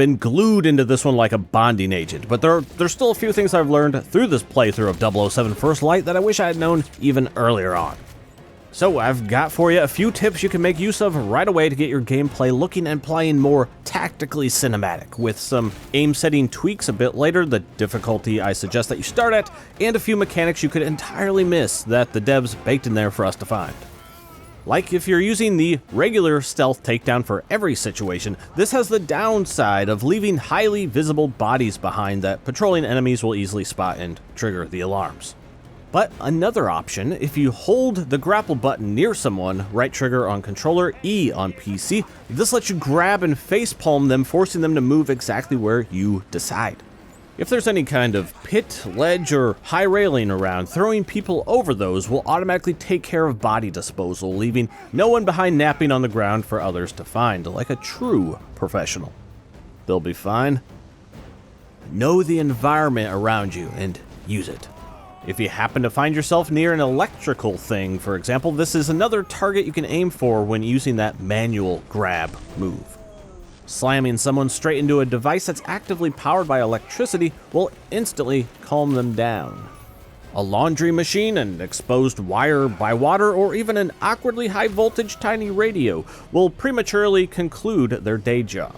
been glued into this one like a bonding agent, but there's still a few things I've learned through this playthrough of 007 First Light that I wish I had known even earlier on. So I've got for you a few tips you can make use of right away to get your gameplay looking and playing more tactically cinematic, with some aim setting tweaks a bit later, the difficulty I suggest that you start at, and a few mechanics you could entirely miss that the devs baked in there for us to find. Like if you're using the regular stealth takedown for every situation, this has the downside of leaving highly visible bodies behind that patrolling enemies will easily spot and trigger the alarms. But another option, if you hold the grapple button near someone, right trigger on controller, E on PC, this lets you grab and facepalm them, forcing them to move exactly where you decide. If there's any kind of pit, ledge, or high railing around, throwing people over those will automatically take care of body disposal, leaving no one behind napping on the ground for others to find, like a true professional. They'll be fine. Know the environment around you and use it. If you happen to find yourself near an electrical thing, for example, this is another target you can aim for when using that manual grab move. Slamming someone straight into a device that's actively powered by electricity will instantly calm them down. A laundry machine, an exposed wire by water, or even an awkwardly high voltage tiny radio will prematurely conclude their day job.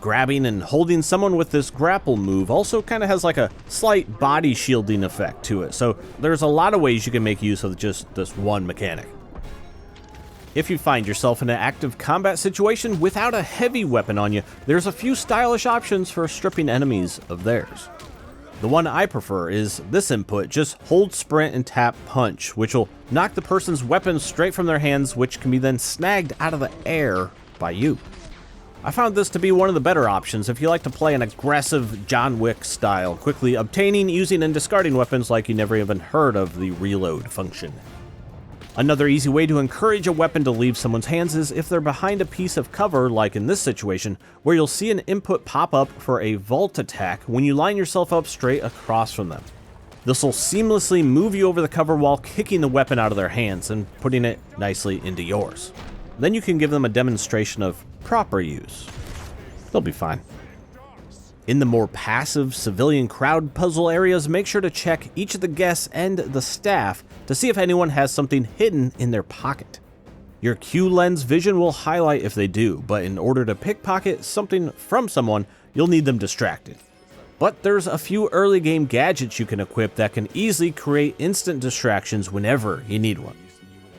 Grabbing and holding someone with this grapple move also kind of has like a slight body shielding effect to it, so there's a lot of ways you can make use of just this one mechanic. If you find yourself in an active combat situation without a heavy weapon on you, there's a few stylish options for stripping enemies of theirs. The one I prefer is this input: just hold sprint and tap punch, which will knock the person's weapon straight from their hands, which can be then snagged out of the air by you. I found this to be one of the better options if you like to play an aggressive John Wick style, quickly obtaining, using, and discarding weapons like you never even heard of the reload function. Another easy way to encourage a weapon to leave someone's hands is if they're behind a piece of cover, like in this situation, where you'll see an input pop up for a vault attack when you line yourself up straight across from them. This will seamlessly move you over the cover while kicking the weapon out of their hands and putting it nicely into yours. Then you can give them a demonstration of proper use. They'll be fine. In the more passive civilian crowd puzzle areas, make sure to check each of the guests and the staff to see if anyone has something hidden in their pocket. Your Q lens vision will highlight if they do, but in order to pickpocket something from someone, you'll need them distracted. But there's a few early game gadgets you can equip that can easily create instant distractions whenever you need one.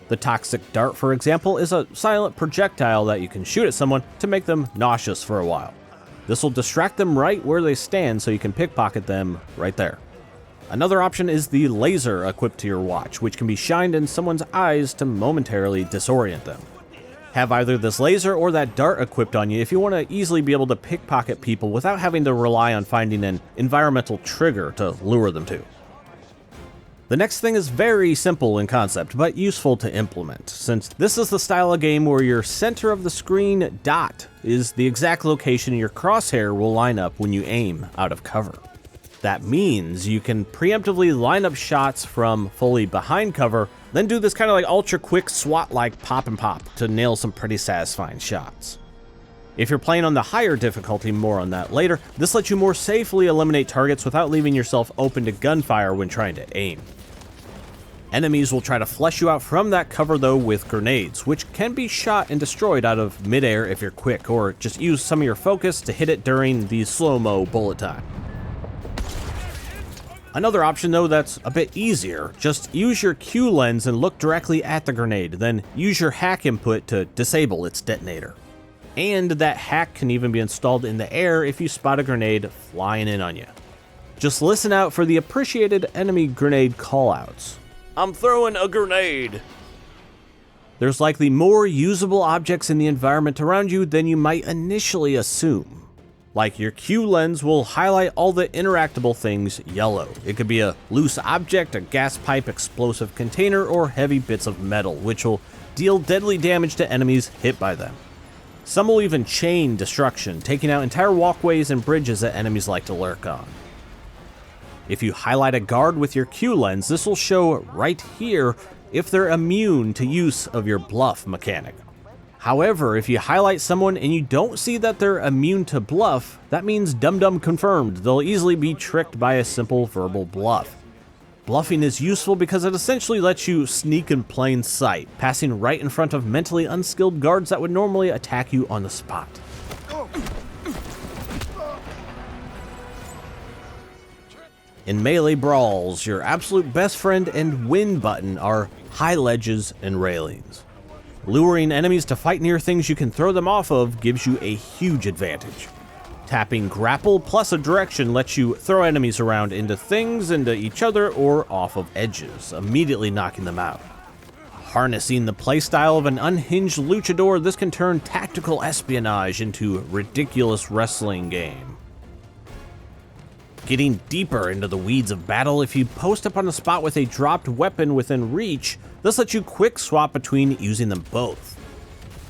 The toxic dart, for example, is a silent projectile that you can shoot at someone to make them nauseous for a while. This will distract them right where they stand so you can pickpocket them right there. Another option is the laser equipped to your watch, which can be shined in someone's eyes to momentarily disorient them. Have either this laser or that dart equipped on you if you want to easily be able to pickpocket people without having to rely on finding an environmental trigger to lure them to. The next thing is very simple in concept, but useful to implement, since this is the style of game where your center of the screen dot is the exact location your crosshair will line up when you aim out of cover. That means you can preemptively line up shots from fully behind cover, then do this kind of like ultra quick SWAT-like pop and pop to nail some pretty satisfying shots. If you're playing on the higher difficulty, more on that later, this lets you more safely eliminate targets without leaving yourself open to gunfire when trying to aim. Enemies will try to flush you out from that cover though with grenades, which can be shot and destroyed out of midair if you're quick, or just use some of your focus to hit it during the slow-mo bullet time. Another option though that's a bit easier, just use your Q lens and look directly at the grenade, then use your hack input to disable its detonator. And that hack can even be installed in the air if you spot a grenade flying in on you. Just listen out for the appreciated enemy grenade callouts. I'm throwing a grenade! There's likely more usable objects in the environment around you than you might initially assume. Like your Q lens will highlight all the interactable things yellow. It could be a loose object, a gas pipe, explosive container, or heavy bits of metal, which will deal deadly damage to enemies hit by them. Some will even chain destruction, taking out entire walkways and bridges that enemies like to lurk on. If you highlight a guard with your Q lens, this will show right here if they're immune to use of your bluff mechanic. However, if you highlight someone and you don't see that they're immune to bluff, that means dum-dum confirmed. They'll easily be tricked by a simple verbal bluff. Bluffing is useful because it essentially lets you sneak in plain sight, passing right in front of mentally unskilled guards that would normally attack you on the spot. In melee brawls, your absolute best friend and win button are high ledges and railings. Luring enemies to fight near things you can throw them off of gives you a huge advantage. Tapping grapple plus a direction lets you throw enemies around into things, into each other, or off of edges, immediately knocking them out. Harnessing the playstyle of an unhinged luchador, this can turn tactical espionage into ridiculous wrestling game. Getting deeper into the weeds of battle, if you post up on a spot with a dropped weapon within reach, this lets you quick swap between using them both.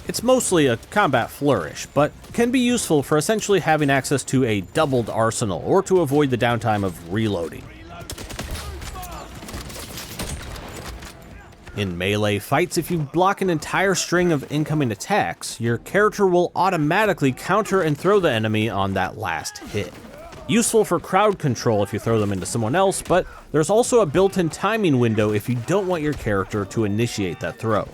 It's mostly a combat flourish, but can be useful for essentially having access to a doubled arsenal or to avoid the downtime of reloading. In melee fights, if you block an entire string of incoming attacks, your character will automatically counter and throw the enemy on that last hit. Useful for crowd control if you throw them into someone else, but there's also a built-in timing window if you don't want your character to initiate that throw.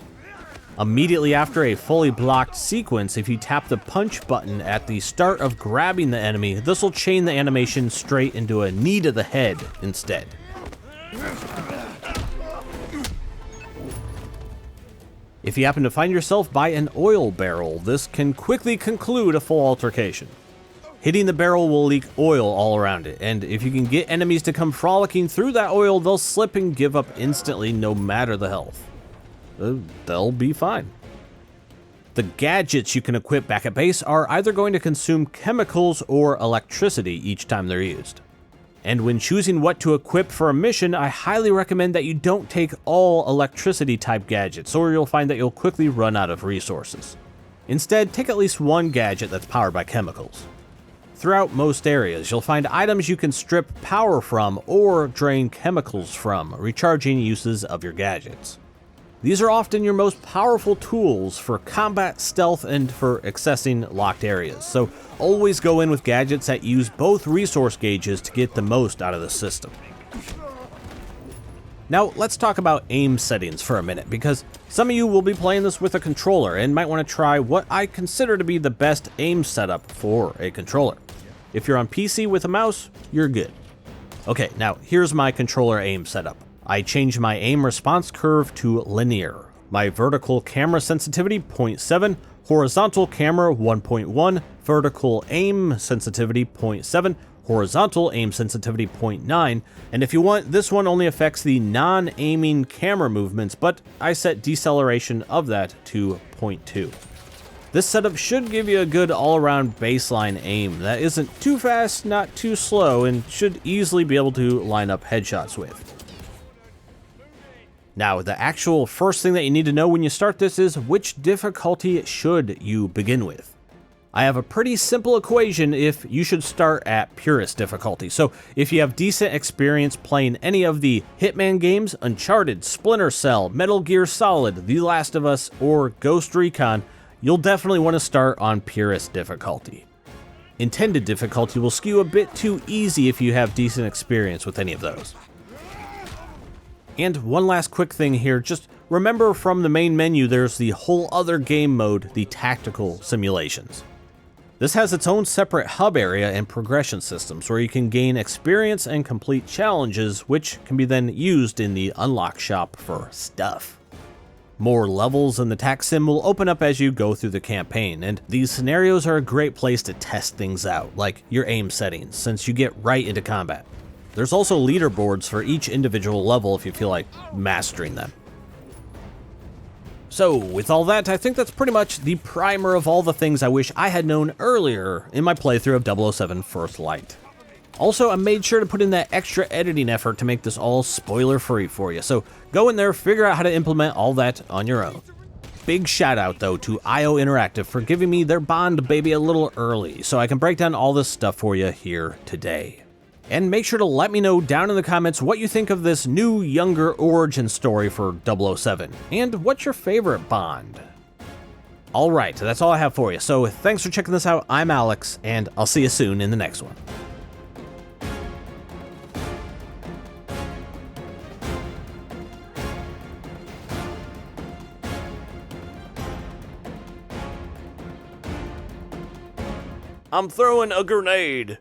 Immediately after a fully blocked sequence, if you tap the punch button at the start of grabbing the enemy, this will chain the animation straight into a knee to the head instead. If you happen to find yourself by an oil barrel, this can quickly conclude a full altercation. Hitting the barrel will leak oil all around it, and if you can get enemies to come frolicking through that oil, they'll slip and give up instantly no matter the health. They'll be fine. The gadgets you can equip back at base are either going to consume chemicals or electricity each time they're used. And when choosing what to equip for a mission, I highly recommend that you don't take all electricity type gadgets, or you'll find that you'll quickly run out of resources. Instead, take at least one gadget that's powered by chemicals. Throughout most areas, you'll find items you can strip power from or drain chemicals from, recharging uses of your gadgets. These are often your most powerful tools for combat, stealth, and for accessing locked areas, so always go in with gadgets that use both resource gauges to get the most out of the system. Now, let's talk about aim settings for a minute, because some of you will be playing this with a controller and might want to try what I consider to be the best aim setup for a controller. If you're on PC with a mouse, you're good. Okay, now here's my controller aim setup. I changed my aim response curve to linear, my vertical camera sensitivity 0.7, horizontal camera 1.1, vertical aim sensitivity 0.7, horizontal aim sensitivity 0.9, and if you want, this one only affects the non-aiming camera movements, but I set deceleration of that to 0.2. This setup should give you a good all-around baseline aim that isn't too fast, not too slow, and should easily be able to line up headshots with. Now, the actual first thing that you need to know when you start this is which difficulty should you begin with. I have a pretty simple equation if you should start at purest difficulty. So if you have decent experience playing any of the Hitman games, Uncharted, Splinter Cell, Metal Gear Solid, The Last of Us, or Ghost Recon, you'll definitely want to start on purest difficulty. Intended difficulty will skew a bit too easy if you have decent experience with any of those. And one last quick thing here, just remember from the main menu there's the whole other game mode, the tactical simulations. This has its own separate hub area and progression systems where you can gain experience and complete challenges, which can be then used in the unlock shop for stuff. More levels in the Tac Sim will open up as you go through the campaign, and these scenarios are a great place to test things out, like your aim settings, since you get right into combat. There's also leaderboards for each individual level if you feel like mastering them. So, with all that, I think that's pretty much the primer of all the things I wish I had known earlier in my playthrough of 007 First Light. Also, I made sure to put in that extra editing effort to make this all spoiler-free for you, so go in there, figure out how to implement all that on your own. Big shout out though to IO Interactive for giving me their Bond baby a little early, so I can break down all this stuff for you here today. And make sure to let me know down in the comments what you think of this new, younger origin story for 007, and what's your favorite Bond? Alright, that's all I have for you. So thanks for checking this out. I'm Alex, and I'll see you soon in the next one. I'm throwing a grenade.